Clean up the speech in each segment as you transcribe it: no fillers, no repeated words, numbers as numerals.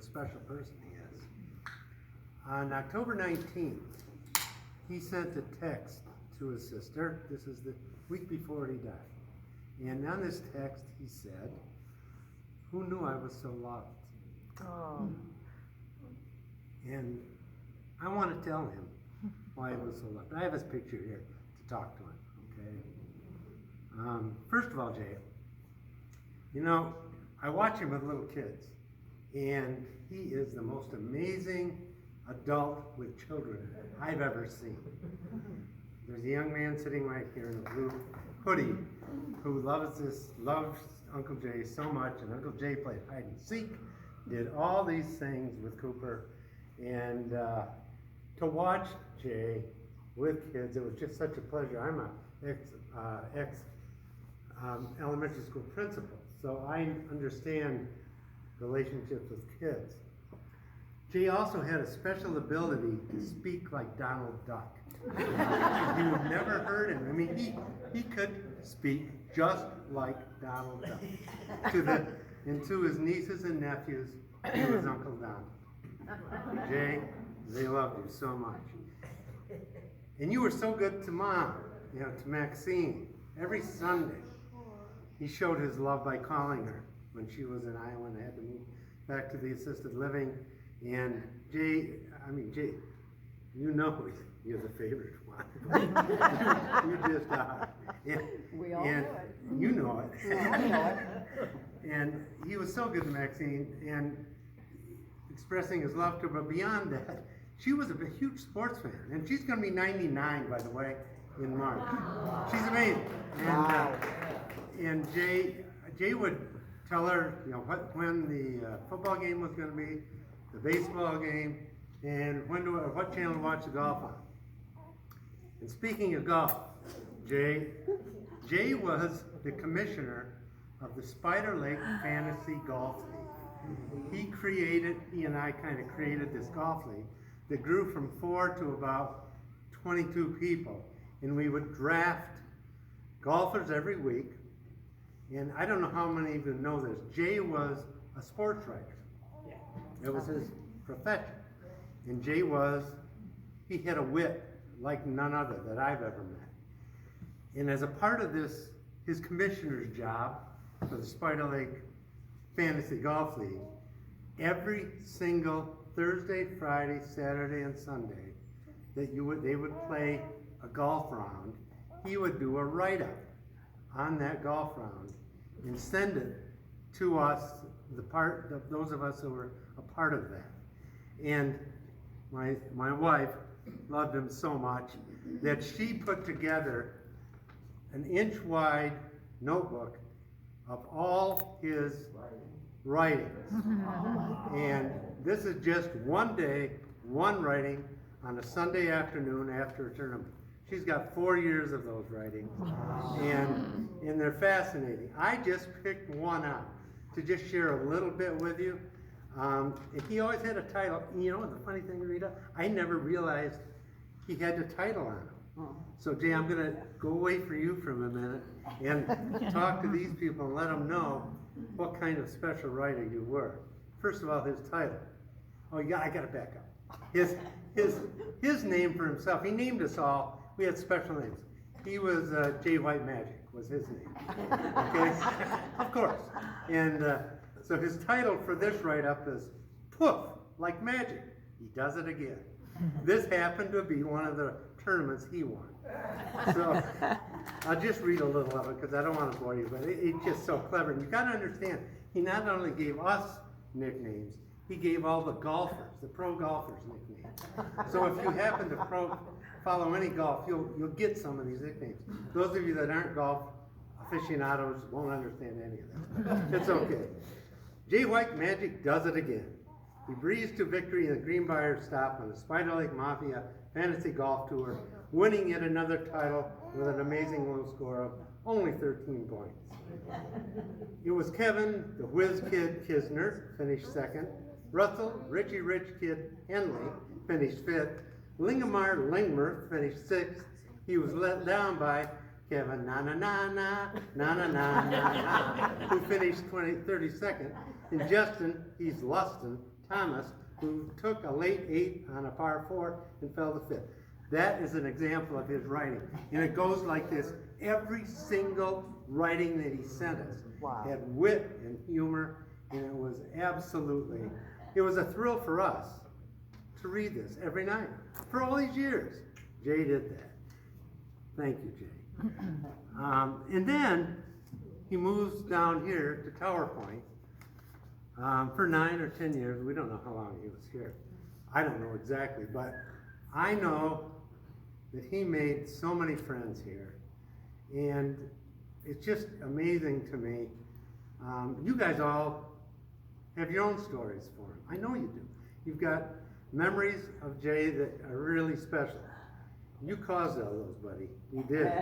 a special person he is. On October 19th, he sent a text to his sister. This is the week before he died. And on this text, he said, "Who knew I was so loved?" Oh. And I want to tell him why he was so loved. I have his picture here to talk to him, okay? First of all, Jay, you know, I watch him with little kids, and he is the most amazing adult with children I've ever seen. There's a young man sitting right here in a blue hoodie who loves Uncle Jay so much, and Uncle Jay played hide and seek, did all these things with Cooper, and to watch Jay with kids, it was just such a pleasure. I'm a ex elementary school principal, so I understand relationships with kids. Jay also had a special ability to speak like Donald Duck. You've never heard him. I mean, he could speak just like Donald Duck. And to his nieces and nephews, he was Uncle Don. Jay, they loved you so much. And you were so good to Mom, you know, to Maxine. Every Sunday, he showed his love by calling her when she was in Iowa and had to move back to the assisted living. And Jay, you know you're the favorite one. you just are. We all know it. You know it. We all know it. And he was so good to Maxine and expressing his love to her. But beyond that, she was a huge sports fan. And she's going to be 99, by the way, in March. She's amazing. And Jay would tell her, you know, when the football game was going to be, the baseball game, and what channel to watch the golf on. And speaking of golf, Jay was the commissioner of the Spider Lake Fantasy Golf League. He and I kind of created this golf league that grew from 4 to about 22 people. And we would draft golfers every week. And I don't know how many of you know this. Jay was a sports writer. It was his profession. And Jay he had a wit like none other that I've ever met. And as a part of this, his commissioner's job for the Spider Lake Fantasy Golf League, every single Thursday, Friday, Saturday, and Sunday that they would play a golf round, he would do a write-up on that golf round and send it to us, those of us who were a part of that. And my wife loved him so much that she put together an inch-wide notebook of all his writings. And this is just one day, one writing on a Sunday afternoon after a tournament. She's got 4 years of those writings, and they're fascinating. I just picked one out to just share a little bit with you. And he always had a title. You know, the funny thing, Rita, I never realized he had a title on him. So, Jay, I'm going to go away for you for a minute and talk to these people and let them know what kind of special writer you were. First of all, his title. Oh, yeah, I got to back up. His name for himself. He named us all. We had special names. He was Jay White Magic was his name. Okay, of course. And so his title for this write-up is "Poof, like magic. He does it again." This happened to be one of the tournaments he won. So I'll just read a little of it because I don't want to bore you, but it's just so clever. And you got to understand, he not only gave us nicknames, he gave all the golfers, the pro golfers, nicknames. So if you happen to follow any golf, you'll get some of these nicknames. Those of you that aren't golf aficionados won't understand any of that. It's okay. Jay White Magic does it again. He breezed to victory in the Greenbrier stop on the Spider Lake Mafia Fantasy Golf Tour, winning yet another title with an amazing low score of only 13 points. It was Kevin, the Whiz Kid Kisner, finished second. Russell, Richie Rich Kid Henley, finished fifth. Lingamar Lingmer finished sixth. He was let down by Kevin who finished 32nd. And Justin, he's Lustin, Thomas, who took a late 8 on a par 4 and fell to 5th. That is an example of his writing. And it goes like this. Every single writing that he sent us Wow. had wit and humor, and it was it was a thrill for us to read this every night for all these years. Jay did that. Thank you, Jay. And then he moves down here to TowerPoint for 9 or 10 years. We don't know how long he was here. I don't know exactly, but I know that he made so many friends here. And it's just amazing to me. You guys all have your own stories for him. I know you do. You've got memories of Jay that are really special. You caused all those, buddy. You did.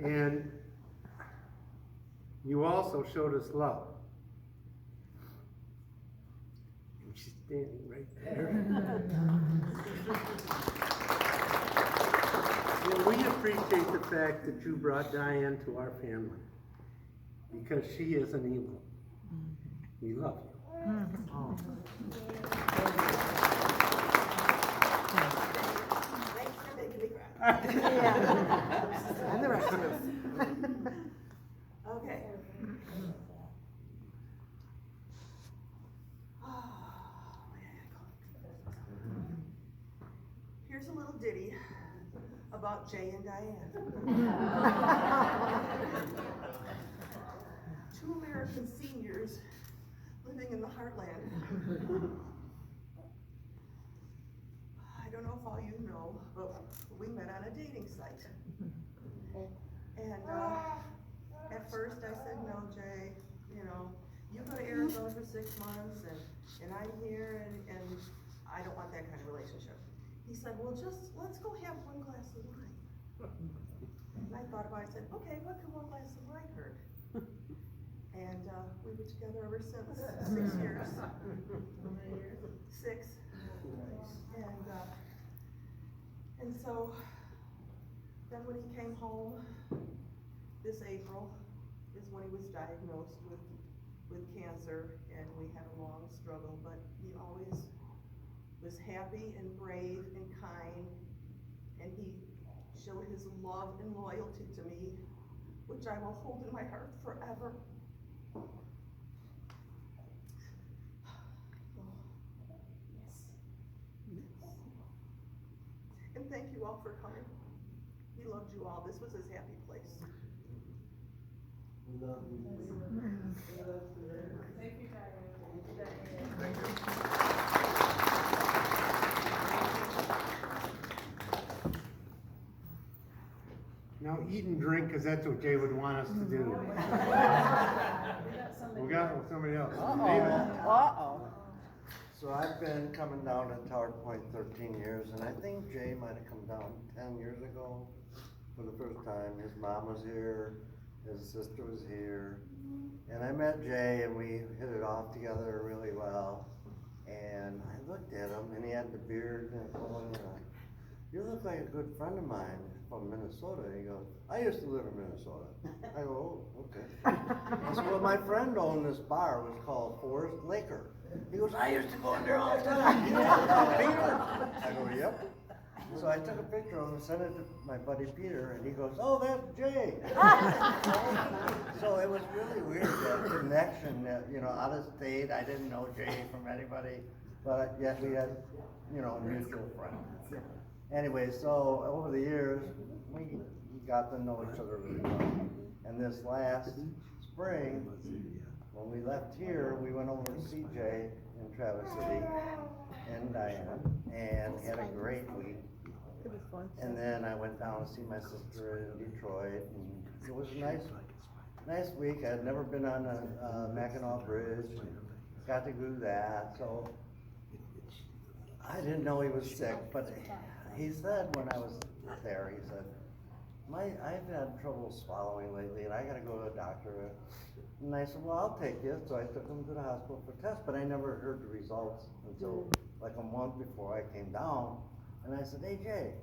And you also showed us love. And she's standing right there. And we appreciate the fact that you brought Diane to our family, because she is an Ewoldt. We love you. Thanks for making me cry. Yeah. And the rest of us. Okay. Here's a little ditty about Jay and Diane. Two American seniors living in the heartland. I don't know if all you know, but we met on a dating site. And at first I said, no, Jay, you go to Arizona for 6 months and I'm here and I don't want that kind of relationship. He said, well, let's go have one glass of wine. And I thought about it, I said, okay, what can one glass of wine hurt? And we've been together ever since, 6 years. 6. And so, then when he came home, this April, is when he was diagnosed with cancer, and we had a long struggle, but he always was happy and brave and kind, and he showed his love and loyalty to me, which I will hold in my heart forever. And thank you all for coming. He loved you all. This was his happy place. We love you. Thank you, Diane. Thank you. Now eat and drink, because that's what Jay would want us to do. We got somebody else. David. Uh-oh. So I've been coming down to TowerPoint 13 years, and I think Jay might have come down 10 years ago for the first time. His mom was here, his sister was here, and I met Jay and we hit it off together really well. And I looked at him and he had the beard and you look like a good friend of mine from Minnesota. And he goes, I used to live in Minnesota. I go, oh, okay. I said, well, my friend owned this bar, it was called Forest Laker. He goes, I used to go in there all the time. Peter? I go, yep. So I took a picture of him and sent it to my buddy Peter, and he goes, oh, that's Jay. So it was really weird, that connection, that, out of state, I didn't know Jay from anybody, but yet we had, mutual friends. Anyway, so over the years, we got to know each other really well. And this last spring, when we left here, we went over to see Jay in Traverse City and Diane, and had a great week. It was fun. And then I went down to see my sister in Detroit, and it was a nice week. I had never been on a Mackinac Bridge, and got to do that, so I didn't know he was sick, but he said when I was there, he said, I've had trouble swallowing lately, and I gotta go to a doctor. And I said, well, I'll take you. So I took him to the hospital for tests, but I never heard the results until like a month before I came down. And I said, hey, Jay,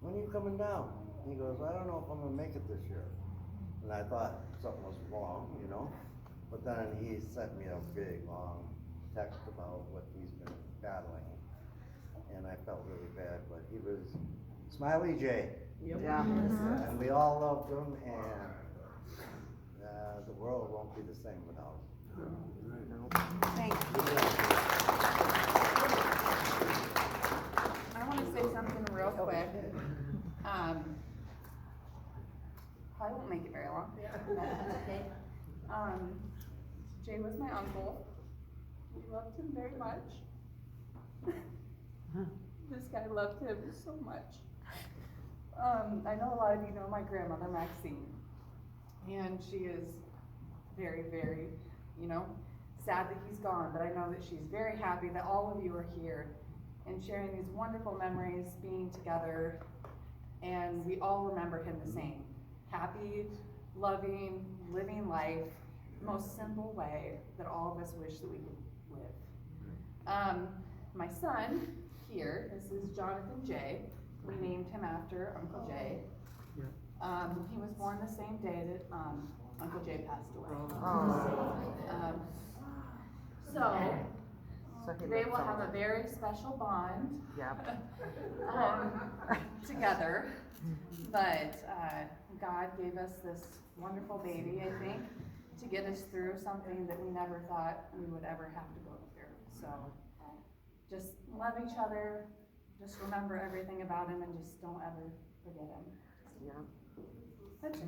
when are you coming down? And he goes, I don't know if I'm gonna make it this year. And I thought something was wrong, But then he sent me a big, long text about what he's been battling. And I felt really bad, but he was Smiley J. Yeah. And we all loved him, and the world won't be the same without him. Thank you. I want to say something real quick. I won't make it very long. That's okay. Jay was my uncle. We loved him very much. This guy loved him so much. I know a lot of you know my grandmother, Maxine, and she is very, very, sad that he's gone, but I know that she's very happy that all of you are here and sharing these wonderful memories, being together, and we all remember him the same. Happy, loving, living life, most simple way that all of us wish that we could live. My son here, this is Jonathan J. We named him after Uncle Jay. He was born the same day that Uncle Jay passed away. So they will have a very special bond together. But God gave us this wonderful baby, I think, to get us through something that we never thought we would ever have to go through. So just love each other, just remember everything about him, and just don't ever forget him. Yeah. That's it.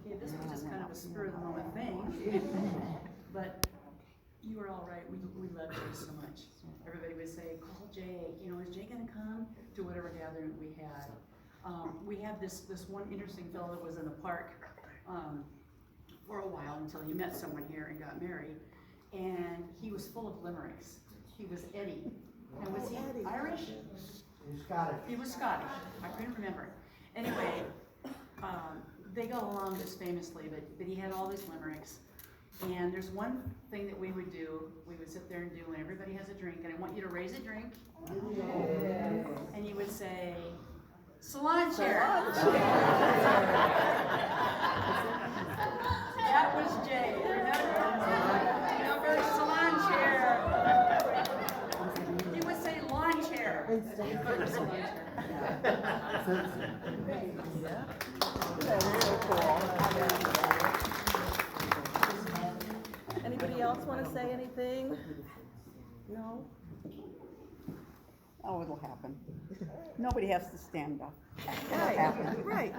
Okay, this was just kind of a spur of the moment thing, but you were all right. We love Jay so much. Everybody would say, call Jay, is Jay gonna come to whatever gathering we had? We had this one interesting fellow that was in the park for a while until he met someone here and got married, and he was full of limericks. He was Eddie. And was he Irish? He's Scottish. He was Scottish. I couldn't remember. Anyway, they got along just famously, but he had all these limericks. And there's one thing that we would do, we would sit there and do when everybody has a drink, and I want you to raise a drink. And you would say, Salon chair. That was Jay, remember? Salon chair. He would say lawn chair. But salon chair. That is so cool. Anybody else want to say anything? No? Oh, it'll happen. Nobody has to stand up. It'll Right, happen. right.